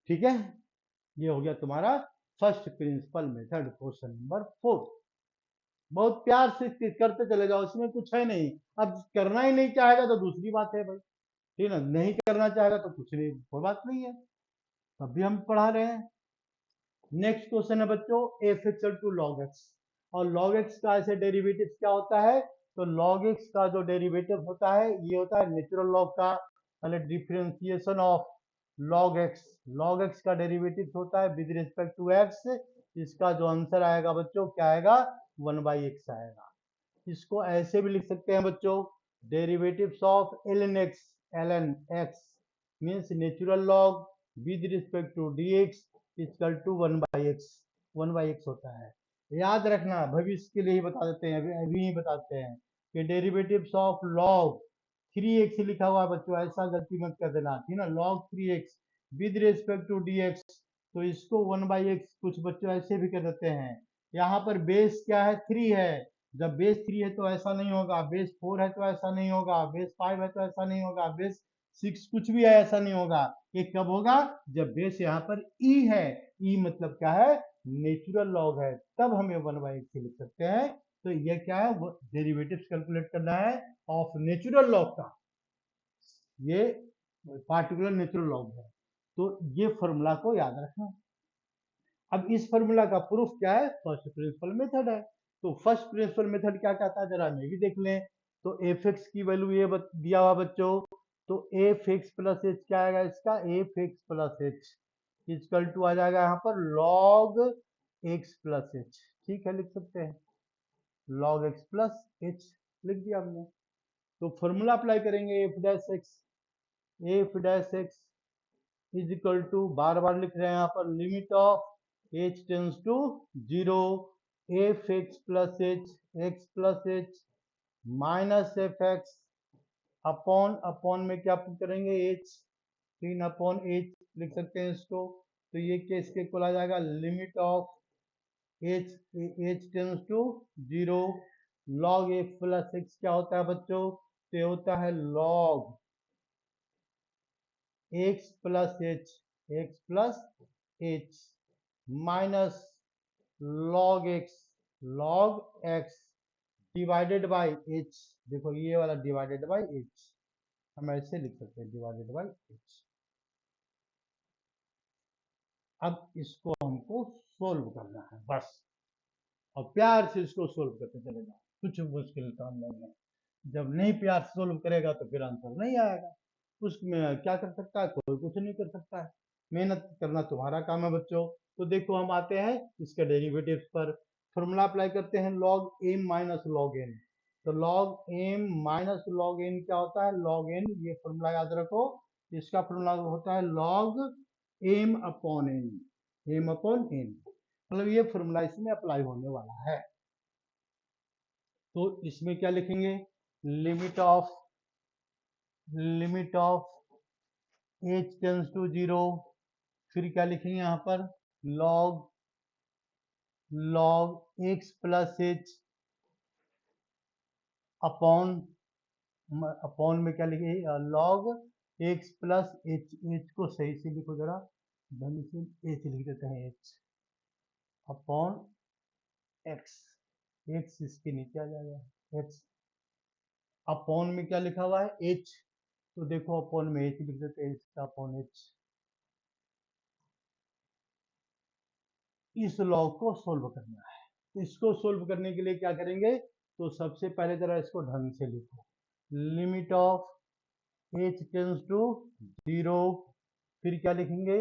ठीक है, ये हो गया तुम्हारा first principle method, question number 4। बहुत प्यार से करते चले जाओ, इसमें कुछ है नहीं। अब करना ही नहीं चाहेगा तो दूसरी बात है भाई, ठीक है ना, नहीं करना चाहेगा तो कुछ नहीं, कोई बात नहीं है, तब भी हम पढ़ा रहे हैं। नेक्स्ट क्वेश्चन है बच्चों, f x to log x. और लॉग एक्स का ऐसे डेरिवेटिव क्या होता है, तो लॉग एक्स का जो डेरिवेटिव होता है ये होता है नेचुरल लॉग का, मतलब differentiation of log x. Log x का डेरिवेटिव होता है विद रिस्पेक्ट टू एक्स। इसका जो आंसर आएगा बच्चों क्या आएगा, 1/x आएगा। इसको ऐसे भी लिख सकते हैं बच्चों, derivatives of ln x means natural log with respect to dx equal to 1/x। 1/x होता है, याद रखना, भविष्य के लिए ही बता देते हैं, अभी ही बताते हैं कि डेरिवेटिव्स ऑफ लॉग 3x लिखा हुआ है बच्चों, ऐसा गलती मत कर देना, ठीक ना, log 3x with respect to dx। तो इसको 1/x कुछ बच्चों ऐसे भी कर देते हैं। यहाँ पर बेस क्या है, 3 है। जब बेस 3 है तो ऐसा नहीं होगा, बेस 4 है तो ऐसा नहीं होगा, बेस 5 है तो ऐसा नहीं होगा, बेस 6 कुछ भी है ऐसा नहीं होगा। ये कब होगा, जब बेस यहाँ पर ई है। ई मतलब क्या है, नेचुरल लॉग है, तब हमें 1/x लिख सकते हैं। तो ये क्या है, डेरिवेटिव्स कैलकुलेट करना है ऑफ नेचुरल लॉग का, ये पार्टिकुलर नेचुरल लॉग है। तो ये फॉर्मूला को याद रखना। अब इस फॉर्मूला का प्रूफ क्या है, फर्स्ट प्रिंसिपल मेथड है। तो फर्स्ट प्रिंसिपल मेथड क्या कहता है, जरा मैं भी देख लें। तो एफ एक्स की वैल्यू ये दिया हुआ बच्चों। तो एफ एक्स प्लस एच क्या आएगा इसका, f x plus h equal to आ जाएगा यहाँ पर लॉग एक्स प्लस एच। ठीक है, लिख सकते हैं लॉग एक्स प्लस एच, लिख दिया हमने। तो फॉर्मूला अप्लाई करेंगे, f dash x is equal to, बार बार लिख रहे हैं यहाँ पर, limit of h tends to zero f x plus h minus f x upon upon में क्या करेंगे, एच 3/h लिख सकते हैं इसको। तो ये केस के इक्वल आ जाएगा, limit of h tends to zero log x plus x क्या होता है बच्चों, तो ये होता है log x plus h minus log x divided by h. देखो ये वाला डिवाइडेड बाई एच, हम ऐसे लिख सकते हैं डिवाइडेड बाई एच। अब इसको हमको सोल्व करना है बस, और प्यार से इसको सोल्व करते चले जाओ, कुछ मुश्किल काम नहीं है। जब नहीं प्यार से सोल्व करेगा तो फिर आंसर नहीं आएगा। उसमें क्या कर सकता है, कोई कुछ नहीं कर सकता है। मेहनत करना तुम्हारा काम है बच्चों। तो देखो हम आते हैं इसके डेरिवेटिव्स पर। फॉर्मूला अप्लाई करते हैं log m minus log n. तो log m minus log n क्या होता है, लॉग एन, ये फॉर्मूला याद रखो। इसका फॉर्मूला होता है log m upon n, m upon n. मतलब ये फॉर्मूला इसमें अप्लाई होने वाला है। तो इसमें क्या लिखेंगे, limit of h tends to zero, फिर क्या लिखेंगे यहाँ पर, log x plus h upon, upon में क्या लिखेंगे, log x plus h, h को सही से लिखो जरा, ढंग से एच लिख देते हैं, एच अपॉन एक्स, एक्स इसके नीचे आ जाएगा, एक्स अपॉन में क्या लिखा हुआ है, एच, तो देखो अपॉन में एच लिख देते हैं, एच का अपॉन एच। इस लॉग को सोल्व करना है। तो इसको सोल्व करने के लिए क्या करेंगे, तो सबसे पहले जरा इसको ढंग से लिखो, limit of h tends to zero, फिर क्या लिखेंगे,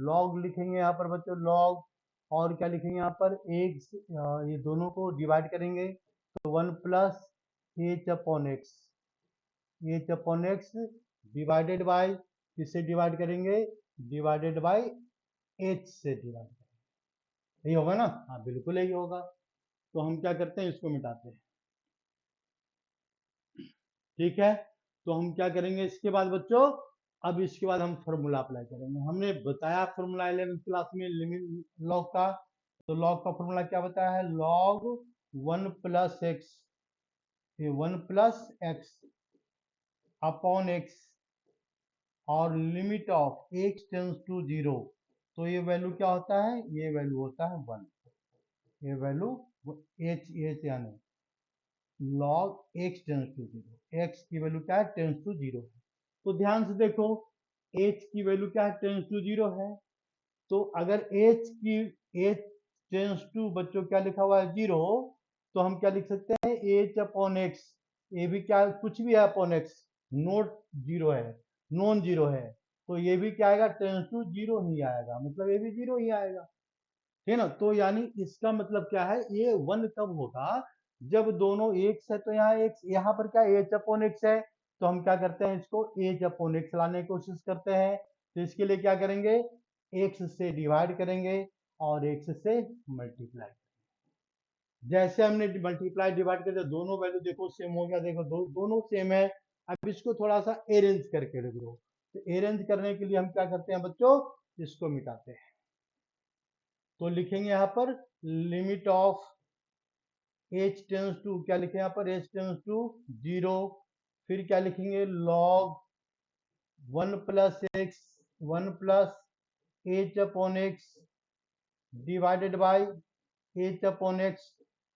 लॉग लिखेंगे यहाँ पर बच्चों, लॉग, और क्या लिखेंगे यहाँ पर, एक्स, ये दोनों को डिवाइड करेंगे, तो one plus h upon x, H upon x divided by, किससे डिवाइड करेंगे, डिवाइडेड बाय एच से डिवाइड करेंगे, यही होगा ना, हाँ बिल्कुल यही होगा। तो हम क्या करते हैं, इसको मिटाते हैं, ठीक है। तो हम क्या करेंगे इसके बाद बच्चों, अब इसके बाद हम फॉर्मूला अप्लाई करेंगे। हमने बताया फॉर्मूला 11th क्लास में लिमिट लॉग का, तो लॉग का फॉर्मूला क्या बताया है, लॉग वन प्लस एक्स, ये one plus x upon x, और limit of x tends to zero, तो ये वैल्यू क्या होता है, ये वैल्यू होता है वन, ये वैल्यू एच एच यानी log x tends to zero, x की वैल्यू क्या है, टेंस टू जीरो। तो ध्यान से देखो, एच की वैल्यू क्या है, टेंस टू जीरो है। तो अगर एच की, एच टेंस टू बच्चों क्या लिखा हुआ है, जीरो, तो हम क्या लिख सकते हैं, एच अपॉन एक्स, ये भी क्या कुछ भी है अपॉन एक्स, नोट जीरो है, नॉन जीरो है, तो ये भी क्या आएगा, टेंस टू जीरो ही आएगा, मतलब ये भी जीरो ही आएगा, है ना। तो यानी इसका मतलब क्या है, ये वन कब होगा, जब दोनों एक्स है, तो यहाँ एक्स, यहाँ पर क्या एच अपॉन एक्स है, तो हम क्या करते हैं, इसको एच अपॉन एक्स लाने की कोशिश करते हैं। तो इसके लिए क्या करेंगे, एक्स से डिवाइड करेंगे और एक्स से मल्टीप्लाई, जैसे हमने मल्टीप्लाई डिवाइड कर दिया, दोनों वैल्यू देखो सेम हो गया, देखो दोनों सेम है। अब इसको थोड़ा सा अरेंज करके रख दो। तो अरेंज करने के लिए हम क्या करते हैं बच्चों, इसको मिटाते हैं। तो लिखेंगे यहाँ पर limit of h tends to, क्या लिखे यहाँ पर, एच टेंस टू जीरो, फिर क्या लिखेंगे, log one plus x, one plus h upon x divided by H upon x,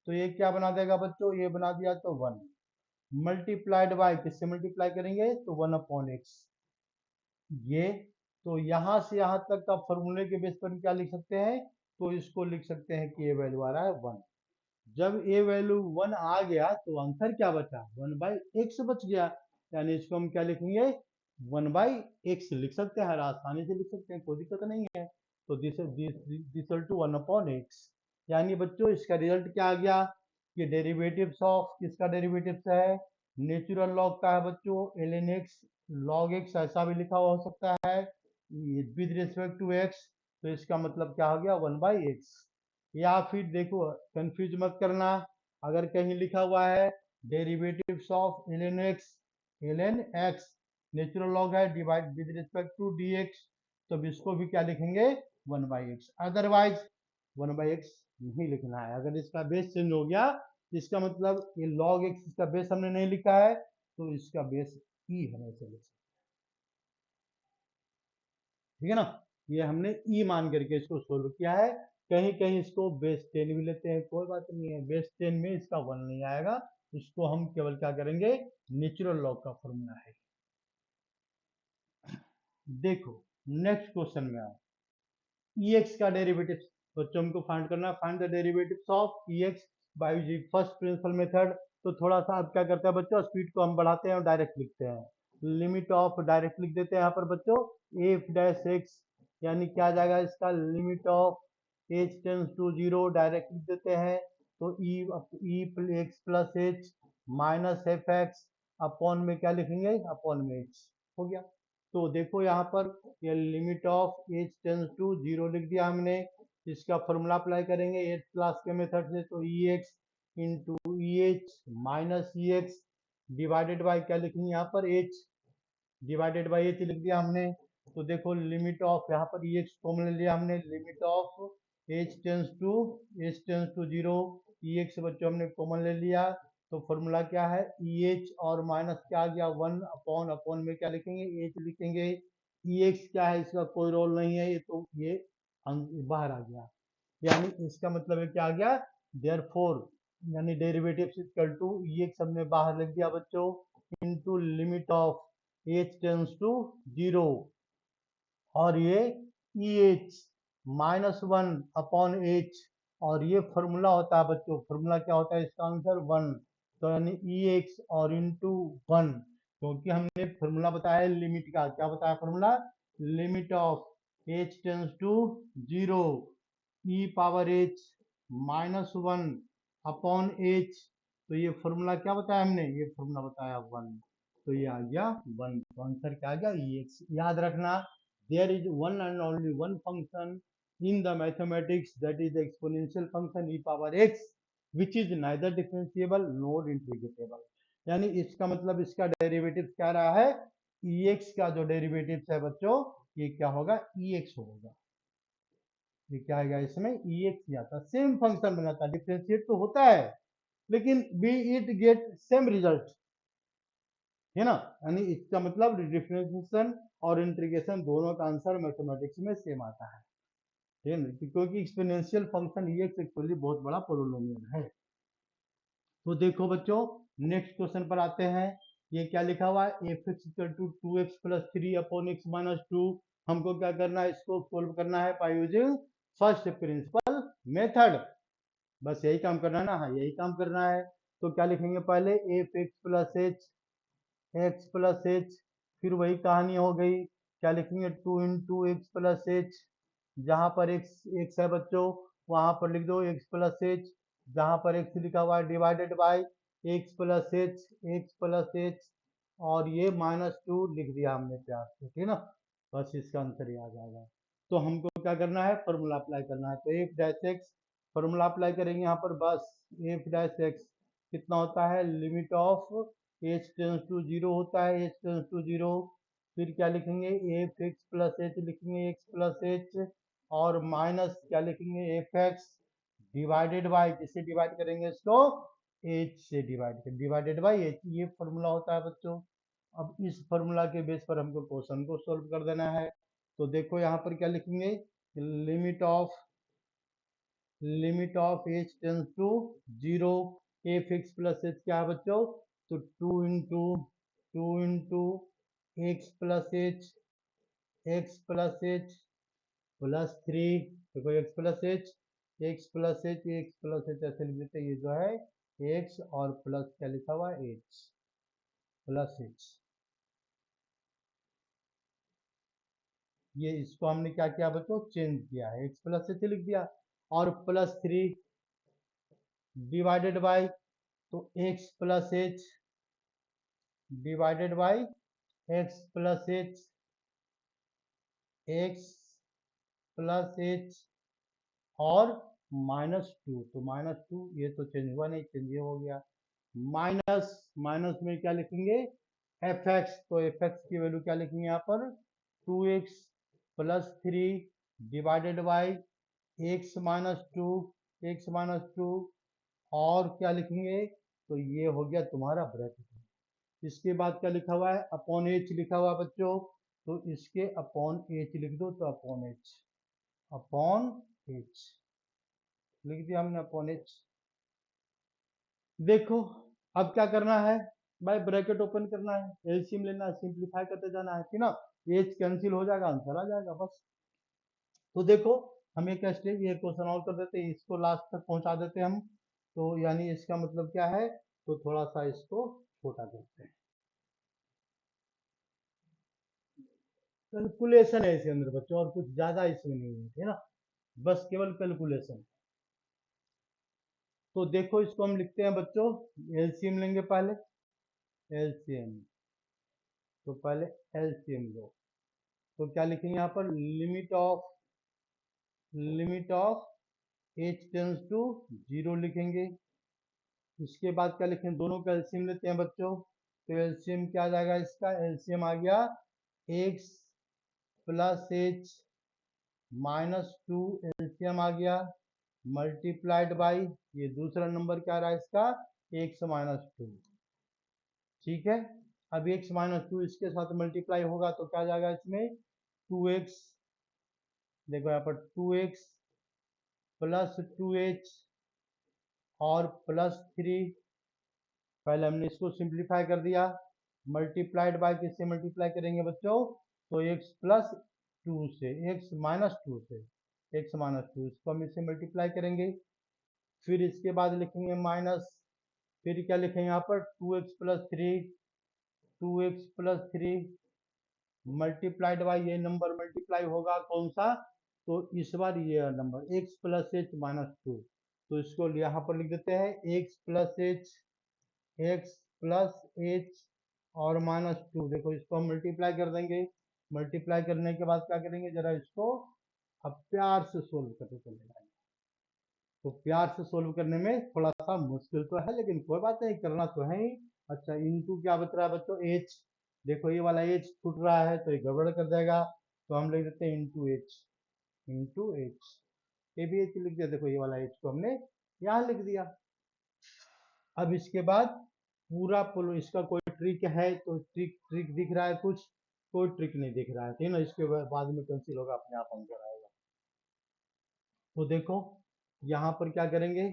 तो ये क्या बना देगा बच्चों, ये बना दिया तो वन, मल्टीप्लाइड बाय, किससे मल्टीप्लाई करेंगे, तो वन अपॉन एक्स, ये। तो यहां से यहां तक का फॉर्मूले के बेस पर क्या लिख सकते हैं, तो इसको लिख सकते हैं कि ये वैल्यू आ रहा है वन। जब ए वैल्यू वन आ गया तो आंसर क्या बचा, वन बाई एक्स बच गया, यानी इसको हम क्या लिखेंगे, वन बाई एक्स लिख सकते हैं, आसानी से लिख सकते हैं, कोई दिक्कत नहीं है। तो this to one upon x, यानी बच्चों इसका रिजल्ट क्या आ गया, कि डेरिवेटिव्स ऑफ, किसका डेरिवेटिव्स है, नेचुरल लॉग का है बच्चों, l n x log x, ऐसा भी लिखा हुआ हो सकता है विद रिस्पेक्ट टू एक्स, तो इसका मतलब क्या हो गया, वन बाई एक्स। या फिर देखो कंफ्यूज मत करना, अगर कहीं लिखा हुआ है derivatives of l n x natural log है divide with respect to d x, तो इसको भी क्या लिखेंगे, one by x, otherwise one by x नहीं लिखना है। अगर इसका बेस चेंज हो गया, इसका मतलब ये लॉग एक्स, इसका बेस हमने नहीं लिखा है, तो इसका बेस ई हमेशा लिख, ठीक है ना। ये हमने ई मान करके इसको सोल्व किया है। कहीं कहीं इसको बेस 10 भी लेते हैं, कोई बात नहीं है, बेस 10 में इसका वन नहीं आएगा, इसको हम केवल क्या करेंगे, नेचुरल लॉग का फॉर्मूला है। देखो नेक्स्ट क्वेश्चन में आओ, ई एक्स का डेरिवेटिव बच्चों हमको फाइंड करना है, find the derivatives of E x bye using first principle method. तो थोड़ा सा अब क्या करते हैं बच्चों, स्पीड को हम बढ़ाते हैं और डायरेक्ट लिखते हैं। लिमिट ऑफ डायरेक्ट लिख देते हैं यहाँ पर बच्चों, एफ डैश एक्स, यानी क्या आ जाएगा इसका, limit of h tends to zero, direct लिख देते हैं। तो e x plus h minus f x upon में क्या लिखेंगे, अपॉन में एच, हो गया। तो देखो यहाँ पर ये limit of h tends to zero लिख दिया हमने। इसका फॉर्मूला अप्लाई करेंगे एट क्लास के मेथड से, तो e x into e h minus e x divided by क्या लिखेंगे यहाँ पर, एच डिवाइडेड बाई एच लिख दिया हमने। तो देखो लिमिट ऑफ, यहाँ पर ई एक्स कॉमन ले लिया हमने, limit of h tends to zero, e x बच्चों हमने कॉमन ले लिया। तो फॉर्मूला क्या है, ई एच और माइनस क्या आ गया, वन अपॉन, अपॉन में क्या लिखेंगे, एच लिखेंगे। ई एक्स क्या है, इसका कोई रोल नहीं है, ये तो ये बाहर आ गया, यानी इसका मतलब है क्या आ गया, देयरफॉर, यानी derivative equal to e x हमने बाहर लिख दिया बच्चों, into limit of h tends to zero, और ये e h minus one upon h, और ये फॉर्मूला होता है बच्चों, फॉर्मूला क्या होता है इसका आंसर वन। तो यानी ई एक्स और इंटू वन, क्योंकि हमने फॉर्मूला बताया लिमिट का, क्या बताया formula, limit of h tends to zero e power h minus one upon h. तो ये फॉर्मूला क्या बताया हमने, ये फॉर्मूला बताया वन, तो ये आ गया वन, तो आंसर क्या आ गया, ई एक्स। याद रखना, there is one and only one function in the mathematics, that is the exponential function e power x, which is neither differentiable nor इंटीग्रेटेबल। यानी इसका मतलब इसका डेरिवेटिव क्या रहा है, ex का जो डेरिवेटिव है बच्चों, ये क्या होगा, ex होगा। ये क्या आएगा इसमें, ex ही आता, सेम फंक्शन बनाता, डिफ्रेंशिएट तो होता है लेकिन B it get same result, है ना। यानी इसका मतलब डिफरेंशिएशन और इंटीग्रेशन दोनों का आंसर मैथमेटिक्स में सेम आता है, ठीक है ना, क्योंकि एक्सपोनेंशियल फंक्शन ये एक्चुअली बहुत बड़ा पोलिनोमियल है। तो देखो बच्चों, नेक्स्ट क्वेश्चन पर आते हैं। ये क्या लिखा हुआ है, f x equal to two x plus three upon x minus two. हमको क्या करना है, इसको सोल्व करना है by using first principle method. बस यही काम करना है ना, हाँ यही काम करना है। तो क्या लिखेंगे, पहले F x plus h, x plus H, फिर वही कहानी हो गई, क्या लिखेंगे, to into x plus H, जहां पर एक्स एक्स है बच्चों वहां पर लिख दो एक्स प्लस एच, जहां पर एक्स लिखा हुआ है divided by x plus h, और ये माइनस टू लिख दिया हमने प्यार से, ठीक है ना। बस इसका आंसर ये आ जाएगा। तो हमको क्या करना है, फॉर्मूला अप्लाई करना है, तो F dash x formula apply करेंगे यहाँ पर, बस एफ डैश एक्स कितना होता है, limit of h tends to zero होता है, एच टेंस टू जीरो, फिर क्या लिखेंगे, एफ एक्स प्लस एच लिखेंगे, एक्स प्लस एच, और माइनस क्या लिखेंगे, एफ एक्स डिवाइडेड बाई, किससे डिवाइड करेंगे इसको, एच से डिवाइडेड बाई एच, ये फॉर्मूला होता है बच्चों। अब इस फॉर्मूला के बेस पर हमको क्वेश्चन को सोल्व कर देना है। तो देखो यहाँ पर क्या लिखेंगे, limit of h tends to zero, f x plus h क्या है बच्चों, तो two into x plus h plus three, देखो एक्स प्लस एच ऐसे लिख देते, ये जो है एक्स और प्लस क्या लिखा हुआ है, एच प्लस एच, ये इसको हमने क्या किया बच्चों, चेंज किया है, एक्स प्लस एच लिख दिया, और प्लस थ्री डिवाइडेड बाई, तो x plus H divided by x plus h और माइनस टू, तो माइनस टू ये तो चेंज हुआ नहीं, चेंज ये हो गया, माइनस माइनस में क्या लिखेंगे, एफ एक्स, तो एफ एक्स की वैल्यू क्या लिखेंगे यहाँ पर, two x plus three divided by x minus two, और क्या लिखेंगे, तो ये हो गया तुम्हारा ब्रैकेट। इसके बाद क्या लिखा हुआ है, अपॉन एच लिखा हुआ है बच्चों, तो इसके अपॉन एच लिख दो, तो अपॉन एच लिख दिया हमने, अपॉन एच। देखो अब क्या करना है भाई, ब्रैकेट ओपन करना है, एलसीएम लेना है, सिंप्लीफाई करते जाना है, ठीक ना, एच कैंसिल हो जाएगा, आंसर आ जाएगा बस। तो देखो हम एक स्टेप ये क्वेश्चन और कर देते हैं, इसको लास्ट तक पहुंचा देते हैं हम। तो यानी इसका मतलब क्या है, तो थोड़ा सा इसको छोटा करते हैं। कैलकुलेशन है इसके अंदर बच्चों, और कुछ ज्यादा इसमें नहीं है, है ना, बस केवल कैलकुलेशन। तो देखो इसको हम लिखते हैं बच्चों, एलसीएम लेंगे पहले, एलसीएम। तो पहले एलसीएम लो, तो क्या लिखेंगे यहाँ पर, limit of h tends to 0 लिखेंगे। इसके बाद क्या लिखेंगे, दोनों का एलसीएम लेते हैं बच्चों, तो एलसीएम क्या आ जाएगा, इसका एलसीएम आ गया x plus h minus 2, LCM आ गया, मल्टीप्लाइड बाई, ये दूसरा नंबर क्या रहा इसका, एक्स माइनस 2। ठीक है, अब एक्स माइनस 2 इसके साथ मल्टीप्लाई होगा तो क्या जाएगा इसमें, 2x, देखो यहाँ पर 2x प्लस 2h और प्लस 3, पहले हमने इसको सिंप्लीफाई कर दिया, मल्टीप्लाइड बाय किससे मल्टीप्लाई करेंगे बच्चों, तो x प्लस 2 से, x माइनस 2 से, x माइनस 2 इसको हम इससे मल्टीप्लाई करेंगे। फिर इसके बाद लिखेंगे माइनस, फिर क्या लिखेंगे यहाँ पर 2x plus 3, 2x plus 3 multiplied by, ये नंबर मल्टीप्लाई होगा कौन सा, तो इस बार ये number x plus h minus 2, तो इसको यहाँ पर लिख देते हैं x plus h, x plus h और माइनस 2, देखो इसको हम मल्टीप्लाई कर देंगे। मल्टीप्लाई करने के बाद क्या करेंगे, जरा इसको अब प्यार से सोल्व करते चले जाएंगे। तो प्यार से सोल्व करने में थोड़ा सा मुश्किल तो है, लेकिन कोई बात नहीं, करना तो है ही। अच्छा, इनटू क्या बच रहा है बच्चों, एच, देखो ये वाला एच छूट रहा है तो ये गड़बड़ कर देगा, तो हम लिख देते हैं इंटू एच, इंटू एच, ये भी एच लिख दिया, देखो ये वाला एच को हमने यहाँ लिख दिया। अब इसके बाद पूरा इसका कोई ट्रिक है तो ट्रिक ट्रिक दिख रहा है कुछ, कोई ट्रिक नहीं दिख रहा है, ठीक है ना, इसके बाद में कैंसिल होगा, अपने आप आंसर आएगा। तो देखो यहाँ पर क्या करेंगे,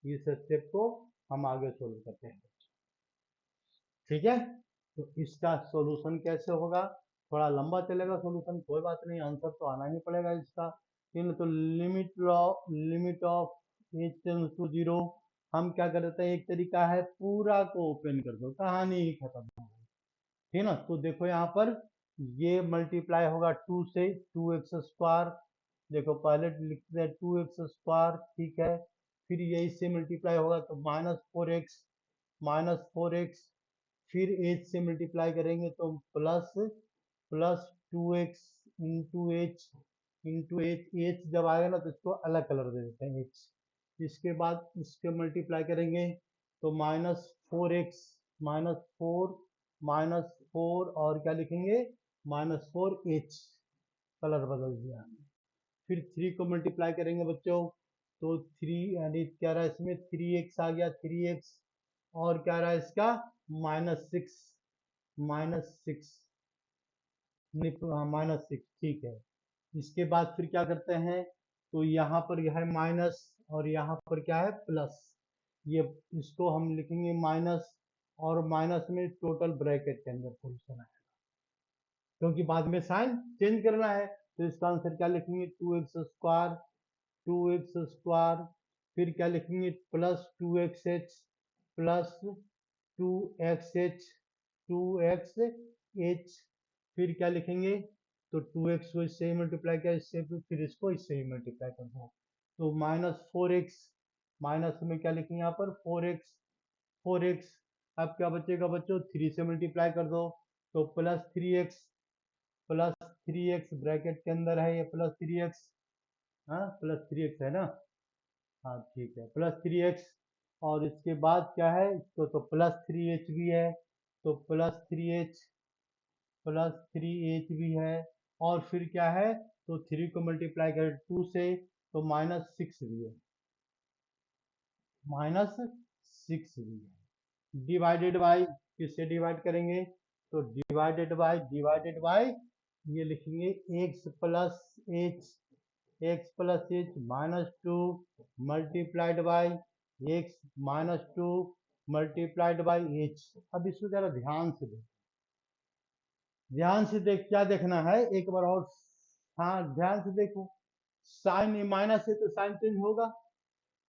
इस स्टेप को हम आगे सोल्व करते हैं, ठीक है। तो इसका सॉल्यूशन कैसे होगा, थोड़ा लंबा चलेगा सॉल्यूशन, कोई बात नहीं, आंसर तो आना ही पड़ेगा इसका, ठीक है। तो limit of h tends to 0, हम क्या कर देते हैं, एक तरीका है पूरा को ओपन कर दो, कहानी ही खत्म हो गई, ठीक है ना। तो देखो यहाँ पर ये मल्टीप्लाई होगा 2 से, 2x², देखो पहले लिखते हैं 2x², ठीक है, फिर ये इससे मल्टीप्लाई होगा तो -4x, फिर एच से मल्टीप्लाई करेंगे तो plus plus 2x into H, H जब आएगा ना तो इसको अलग कलर दे देते हैं एच। इसके बाद इसके मल्टीप्लाई करेंगे तो -4x, -4 और क्या लिखेंगे, -4h, कलर बदल दिया हमने। फिर 3 को मल्टीप्लाई करेंगे बच्चों, तो 3 यानी क्या रहा इसमें, 3x आ गया, 3x और क्या रहा इसका, -6, -6, -6, ठीक है। इसके बाद फिर क्या करते हैं, तो यहाँ पर यह है माइनस और यहाँ पर क्या है प्लस, ये इसको हम लिखेंगे माइनस, और माइनस में टोटल ब्रैकेट के अंदर पोजीशन है, क्योंकि बाद में साइन चेंज करना है, तो इसका आंसर क्या लिखेंगे, 2x², 2x², फिर क्या लिखेंगे +2xh, +2xh, 2xh, फिर क्या लिखेंगे, तो 2x को इससे ही मल्टीप्लाई किया, इससे फिर इसको इससे ही मल्टीप्लाई कर दो, तो -4x, माइनस में क्या लिखेंगे यहाँ पर 4x, 4x, अब क्या बचेगा बच्चों, 3 से मल्टीप्लाई कर दो, तो +3x ब्रैकेट के अंदर है ये +3x, हाँ +3x है ना, हाँ ठीक है, +3x, और इसके बाद क्या है, इसको तो +3h भी है, तो +3h भी है, और फिर क्या है, तो 3 को मल्टीप्लाई करें 2 से तो -6 भी है, -6 भी है, डिवाइडेड बाई, किससे डिवाइड करेंगे, तो डिवाइडेड बाई ये लिखेंगे x plus h -2 multiplied by x-2 multiplied by h। अब इसको जरा ध्यान से देख, क्या देखना है एक बार और, हाँ ध्यान से देखो, साइन माइनस है तो साइन चेंज होगा,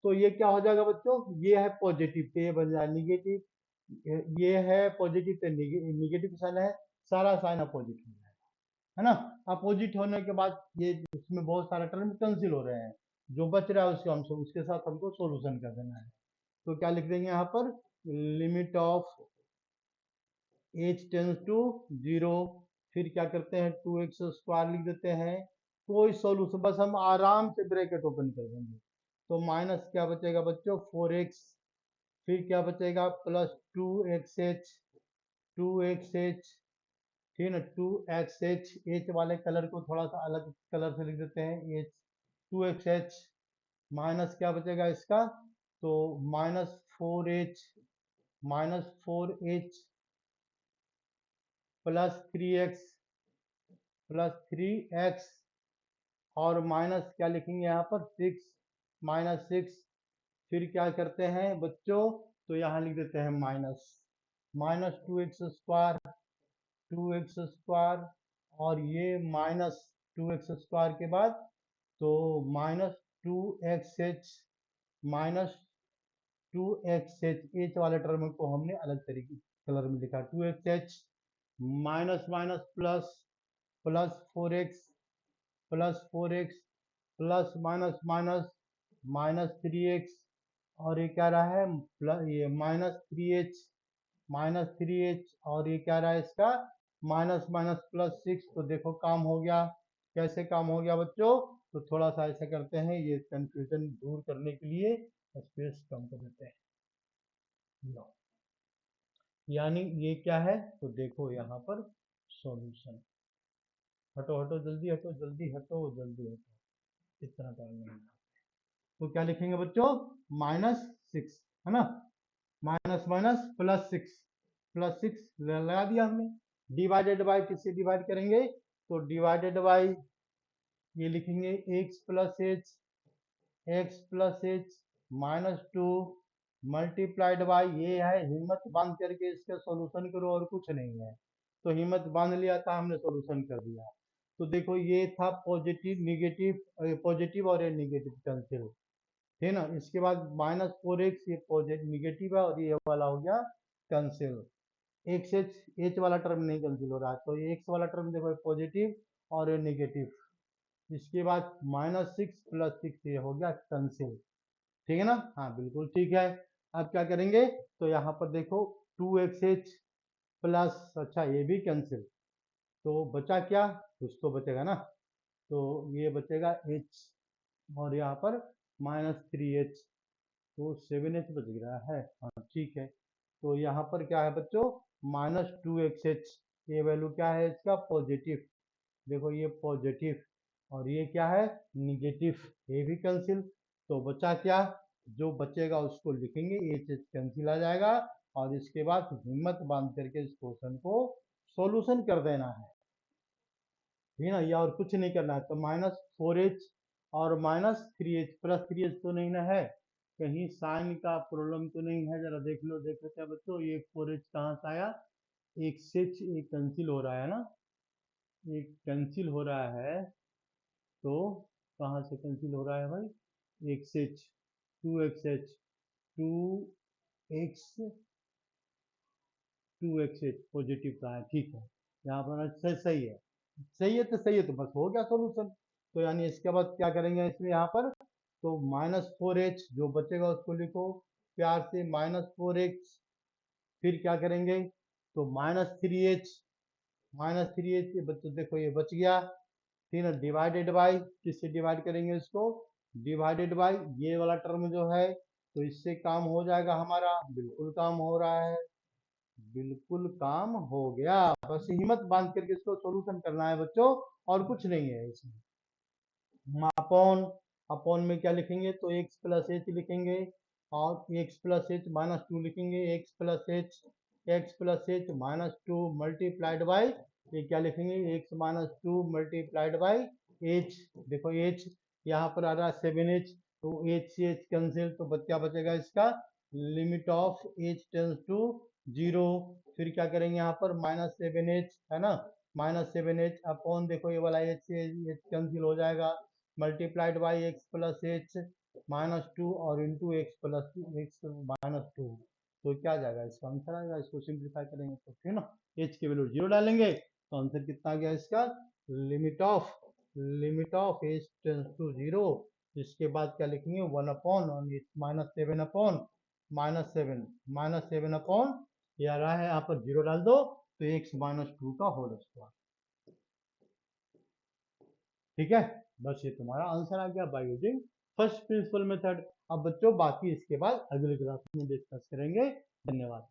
तो ये क्या हो जाएगा बच्चों, ये है पॉजिटिव तो ये बन जाएगा निगेटिव, ये है पॉजिटिव तो निगेटिव साइन है, सारा साइन अपोजिट हो जाएगा, है ना। अपोजिट होने के बाद ये इसमें बहुत सारे टर्म कैंसिल हो रहे हैं, जो बच रहा है उसके साथ हमको सोल्यूशन कर देना है। तो क्या लिख देंगे यहाँ पर, limit of h tends to 0, फिर क्या करते हैं 2x² लिख देते हैं, कोई सॉल्यूशन, बस हम आराम से ब्रैकेट ओपन कर देंगे, तो माइनस क्या बचेगा बच्चों 4x, फिर क्या बचेगा प्लस 2xh, 2xh, ठीक है ना 2xh, h वाले कलर को थोड़ा सा अलग कलर से लिख देते हैं, h 2xh, माइनस क्या बचेगा इसका, तो -4h, -4h +3x और माइनस क्या लिखेंगे यहाँ पर 6, -6, फिर क्या करते हैं बच्चों, तो यहाँ लिख देते हैं -2x², 2x² और ये -2x² के बाद तो -2xh, -2xh, एच वाले टर्म को हमने अलग तरीके कलर में लिखा, 2xh minus minus plus, +4x, +4x plus minus minus -3x, और ये क्या रहा है ये -3h, -3h, और ये क्या रहा है इसका माइनस माइनस +6, तो देखो काम हो गया, कैसे काम हो गया बच्चों, तो थोड़ा सा ऐसा करते हैं, ये कंफ्यूजन दूर करने के लिए स्पेस कम कर देते हैं, लो। यानी ये क्या है, तो देखो यहाँ पर सॉल्यूशन, हटो हटो जल्दी हटो जल्दी हटो जल्दी हटो, इतना टाइम नहीं है। तो क्या लिखेंगे बच्चों, -6, है ना, माइनस माइनस +6, +6 लगा दिया हमने, डिवाइडेड बाय किससे डिवाइड करेंगे, तो डिवाइडेड बाय ये लिखेंगे x+h -2 मल्टीप्लाइड बाय, ये है हिम्मत बांध करके इसका सॉल्यूशन करो और कुछ नहीं है, तो हिम्मत बांध लिया था हमने, सॉल्यूशन कर दिया। तो देखो ये था पॉजिटिव निगेटिव, पॉजिटिव और ये निगेटिव कैंसिल, है ना। इसके बाद -4x, ये पॉजिटिव निगेटिव है और ये वाला हो गया कैंसिल, एक्स एच वाला टर्म नहीं कैंसिल हो रहा है, तो ये एक्स वाला टर्म देखो पॉजिटिव और ये निगेटिव, इसके बाद -6 +6 ये हो गया कैंसिल, ठीक है ना, हाँ बिल्कुल ठीक है। अब क्या करेंगे, तो यहाँ पर देखो 2xh प्लस, अच्छा ये भी कैंसिल, तो बचा क्या, कुछ तो बचेगा ना, तो ये बचेगा h, और यहाँ पर -3h, तो 7h बच गया है, हाँ ठीक है। तो यहाँ पर क्या है बच्चों, -2xh, ये वैल्यू क्या है इसका पॉजिटिव, देखो ये पॉजिटिव, और ये क्या है निगेटिव, ये भी कैंसिल, तो बचा क्या, जो बचेगा उसको लिखेंगे, एच एच कैंसिल आ जाएगा, और इसके बाद हिम्मत बांध करके इस क्वेश्चन को सॉल्यूशन कर देना है, ठीक है ना, या और कुछ नहीं करना है। तो -4h और -3h, +3h तो नहीं ना है, कहीं साइन का प्रॉब्लम तो नहीं है, जरा देख लो, देख लेते हैं बच्चों, ये 4h कहाँ से आया, एक से एक कैंसिल हो रहा है ना, एक कैंसिल हो रहा है, तो कहाँ से कैंसिल हो रहा है भाई, x H, 2xh, 2x, 2xh positive का है, ठीक है, यहाँ पर अच्छा सही है, सही है तो सही है, तो बस हो गया सॉल्यूशन। तो यानी इसके बाद क्या करेंगे इसमें यहाँ पर, तो -4h जो बचेगा उसको लिखो प्यार से, -4x, फिर क्या करेंगे, तो -3h, -3h, ये बच्चों देखो ये बच गया, ठीक है, डिवाइडेड बाय, किससे डिवाइड करेंगे इसको, डिवाइडेड बाय ये वाला टर्म जो है, तो इससे काम हो जाएगा हमारा, बिल्कुल काम हो रहा है, बिल्कुल काम हो गया, बस हिम्मत बांध करके इसको सॉल्यूशन करना है बच्चों, और कुछ नहीं है इसमें। अपॉन, अपॉन में क्या लिखेंगे, तो x+h लिखेंगे, और x+h -2 लिखेंगे, x+h -2 मल्टीप्लाइड बाय, ये क्या लिखेंगे, x-2 मल्टीप्लाइड बाय h, देखो h यहाँ पर आ रहा है 7h, तो h से h कैंसिल, तो क्या बचेगा इसका, limit of h tends to 0, फिर क्या करेंगे यहाँ पर -7h, है ना, -7h अपॉन, देखो ये वाला h से h कैंसिल हो जाएगा, मल्टीप्लाइड बाई x+h, -2 और इंटू एक्स प्लस एक्स -2, तो क्या आ जाएगा, इसका आंसर आएगा। इसको सिंप्लीफाई करेंगे तो ठीक है ना, एच की वैल्यू 0 डालेंगे तो आंसर कितना आ गया इसका, limit of h tends to 0। इसके बाद क्या लिखेंगे, 1 अपॉन -7 अपॉन -7 अपॉन, ये आ रहा है यहाँ पर 0 डाल दो तो x -2 का होल स्क्वायर। ठीक है, बस ये तुम्हारा आंसर आ गया bye using first principle method. अब बच्चों बाकी इसके बाद अगले क्लास में डिस्कस करेंगे। धन्यवाद।